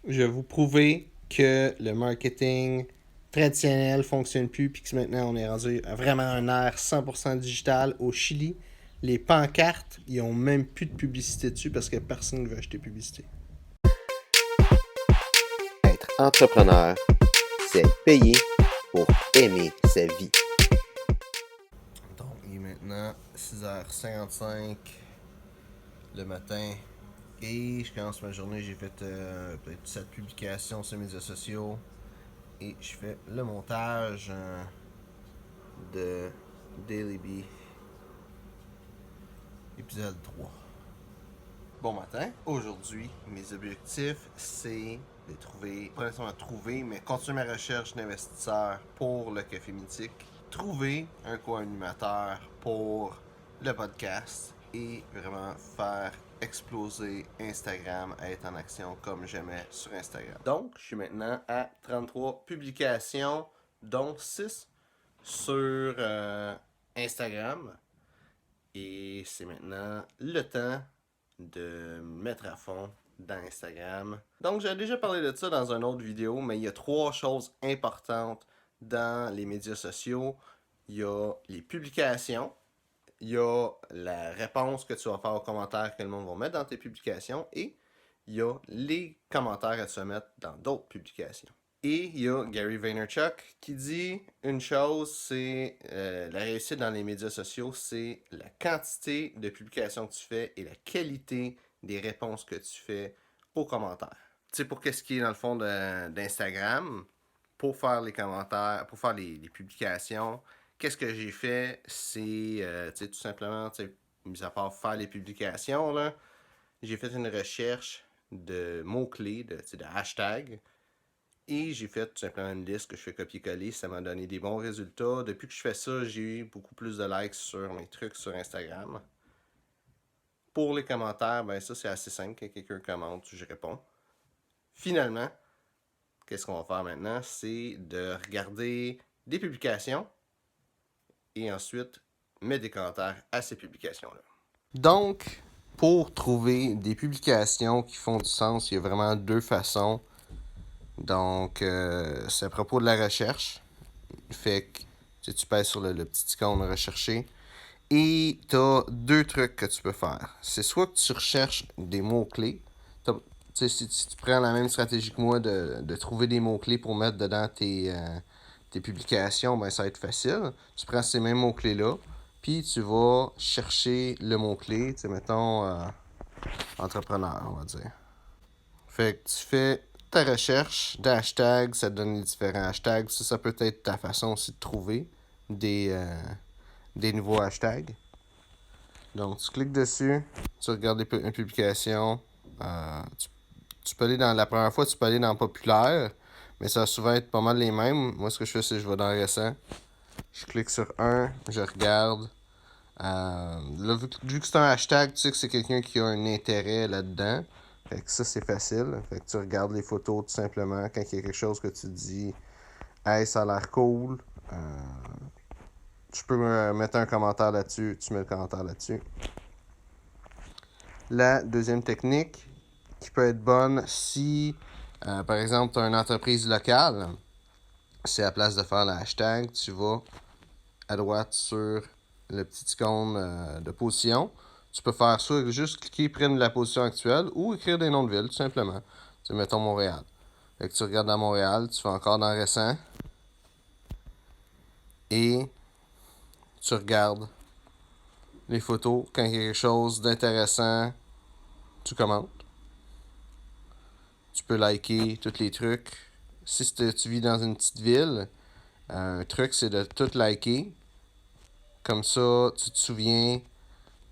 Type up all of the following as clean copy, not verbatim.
Je vais vous prouver que le marketing traditionnel fonctionne plus puis que maintenant on est rendu à vraiment un air 100% digital au Chili. Les pancartes, ils ont même plus de publicité dessus parce que personne ne veut acheter publicité. Être entrepreneur, c'est payer pour aimer sa vie. Donc, il est maintenant 6h55 le matin et je commence ma journée. J'ai fait peut-être 7 publications sur les médias sociaux et je fais le montage de Daily Bee épisode 3. Bon matin. Aujourd'hui, mes objectifs, c'est de trouver, pas nécessairement trouver, mais continuer ma recherche d'investisseurs pour le café mythique, trouver un co-animateur pour le podcast et vraiment faire exploser Instagram, être en action comme j'aimais sur Instagram. Donc, je suis maintenant à 33 publications, dont 6 sur Instagram. Et c'est maintenant le temps de mettre à fond dans Instagram. Donc, j'ai déjà parlé de ça dans une autre vidéo, mais il y a 3 choses importantes dans les médias sociaux. Il y a les publications, il y a la réponse que tu vas faire aux commentaires que le monde va mettre dans tes publications et il y a les commentaires que tu vas mettre dans d'autres publications. Et il y a Gary Vaynerchuk qui dit une chose, c'est la réussite dans les médias sociaux, c'est la quantité de publications que tu fais et la qualité des réponses que tu fais aux commentaires. Tu sais, pour qu'est-ce qui est dans le fond d'Instagram, pour faire les commentaires, pour faire les publications, qu'est-ce que j'ai fait, c'est tout simplement, mis à part faire les publications, là, j'ai fait une recherche de mots-clés, de hashtags. Et j'ai fait tout simplement une liste que je fais copier-coller. Ça m'a donné des bons résultats. Depuis que je fais ça, j'ai eu beaucoup plus de likes sur mes trucs sur Instagram. Pour les commentaires, ben ça c'est assez simple. Quand quelqu'un commente, je réponds. Finalement, qu'est-ce qu'on va faire maintenant? C'est de regarder des publications et ensuite mettre des commentaires à ces publications-là. Donc, pour trouver des publications qui font du sens, il y a vraiment 2 façons. Donc, c'est à propos de la recherche. Fait que tu pèses sur le petit icône rechercher. Et tu as 2 trucs que tu peux faire. C'est soit que tu recherches des mots-clés. Si tu prends la même stratégie que moi de trouver des mots-clés pour mettre dedans tes publications, ben ça va être facile. Tu prends ces mêmes mots-clés-là, puis tu vas chercher le mot-clé, mettons entrepreneur, on va dire. Fait que tu fais ta recherche d'hashtags, ça te donne les différents hashtags. Ça peut être ta façon aussi de trouver des nouveaux hashtags. Donc, tu cliques dessus, tu regardes les publications. Tu peux aller dans la première fois, tu peux aller dans populaire, mais ça va souvent être pas mal les mêmes. Moi, ce que je fais, c'est que je vais dans récent. Je clique sur un, je regarde. Là, vu que c'est un hashtag, tu sais que c'est quelqu'un qui a un intérêt là-dedans. Fait que ça, c'est facile. Fait que tu regardes les photos tout simplement. Quand il y a quelque chose que tu dis, hey, ça a l'air cool. Tu peux mettre un commentaire là-dessus. Tu mets le commentaire là-dessus. La deuxième technique qui peut être bonne si, par exemple, tu as une entreprise locale, c'est à la place de faire le hashtag, tu vas à droite sur le petit icône de position. Tu peux faire soit juste cliquer, prendre la position actuelle ou écrire des noms de villes, tout simplement. Tu mettons Montréal. Fait que tu regardes dans Montréal, tu fais encore dans récent et tu regardes les photos. Quand il y a quelque chose d'intéressant, tu commentes. Tu peux liker tous les trucs. Si tu vis dans une petite ville, un truc c'est de tout liker. Comme ça, tu te souviens.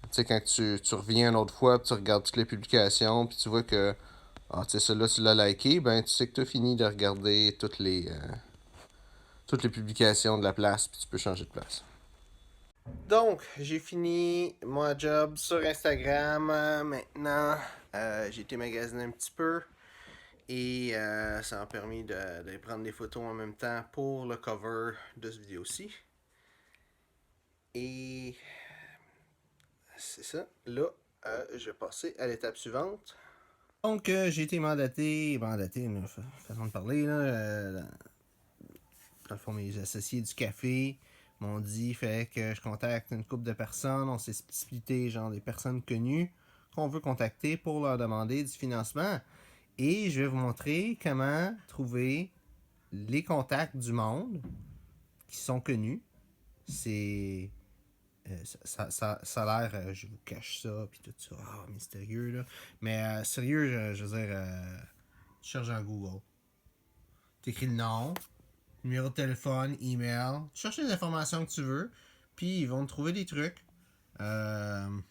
Tu sais, quand tu reviens une autre fois, puis tu regardes toutes les publications, puis tu vois que tu sais, celui-là, tu l'as liké, ben tu sais que tu as fini de regarder toutes les publications de la place, puis tu peux changer de place. Donc, j'ai fini mon job sur Instagram. Maintenant, j'ai été magasiner un petit peu. Et ça m'a permis de prendre des photos en même temps pour le cover de cette vidéo-ci. Et c'est ça. Là, je vais passer à l'étape suivante. Donc, j'ai été mandaté, une façon de parler, là, dans le fond, mes associés du café m'ont dit, fait que je contacte une couple de personnes, on s'est splitté, genre des personnes connues qu'on veut contacter pour leur demander du financement. Et je vais vous montrer comment trouver les contacts du monde qui sont connus. C'est... ça a l'air, je vous cache ça, puis tout ça, mystérieux, là. Mais sérieux, je veux dire, tu cherches dans Google. T'écris le nom, numéro de téléphone, email, tu cherches les informations que tu veux, puis ils vont te trouver des trucs. Regarde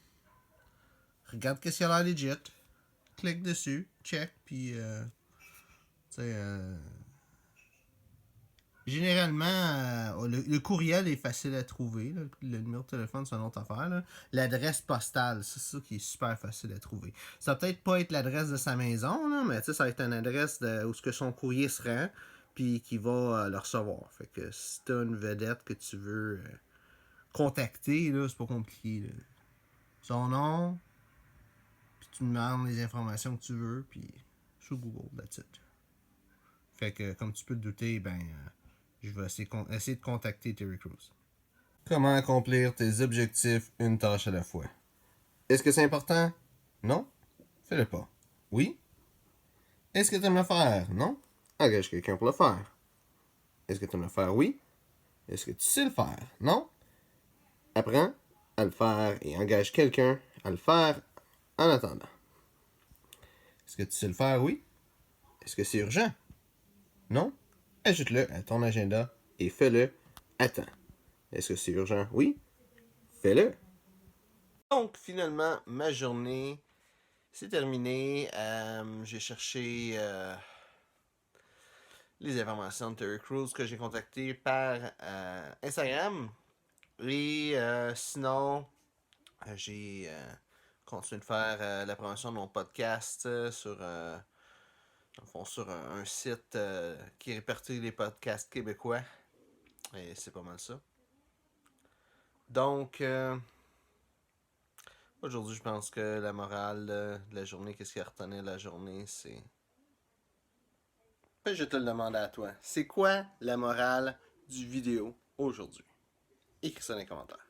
qu'est-ce qu'il y a l'air legit, clique dessus, check, puis tu sais, généralement, le courriel est facile à trouver. Là. Le numéro de téléphone, c'est une autre affaire. Là. L'adresse postale, c'est ça qui est super facile à trouver. Ça va peut-être pas être l'adresse de sa maison, là, mais ça va être une adresse où ce que son courrier se rend, puis qui va le recevoir. Fait que si t'as une vedette que tu veux contacter, là, c'est pas compliqué. Là. Son nom, puis tu demandes les informations que tu veux, puis sur Google, that's it. Fait que, comme tu peux te douter, je vais essayer de contacter Terry Crews. Comment accomplir tes objectifs une tâche à la fois? Est-ce que c'est important? Non? Fais-le pas. Oui? Est-ce que tu aimes le faire? Non? Engage quelqu'un pour le faire. Est-ce que tu aimes le faire? Oui? Est-ce que tu sais le faire? Non? Apprends à le faire et engage quelqu'un à le faire en attendant. Est-ce que tu sais le faire? Oui? Est-ce que c'est urgent? Non? Ajoute-le à ton agenda et fais-le à temps. Est-ce que c'est urgent? Oui? Fais-le. Donc, finalement, ma journée, c'est terminé. J'ai cherché les informations de Terry Crews que j'ai contacté par Instagram. Et sinon, j'ai continué de faire la promotion de mon podcast sur, sur un site qui répertorie les podcasts québécois. Et c'est pas mal ça. Donc, aujourd'hui, je pense que la morale de la journée, qu'est-ce qui retenait la journée, c'est... Je te le demande à toi. C'est quoi la morale du vidéo aujourd'hui? Écris ça dans les commentaires.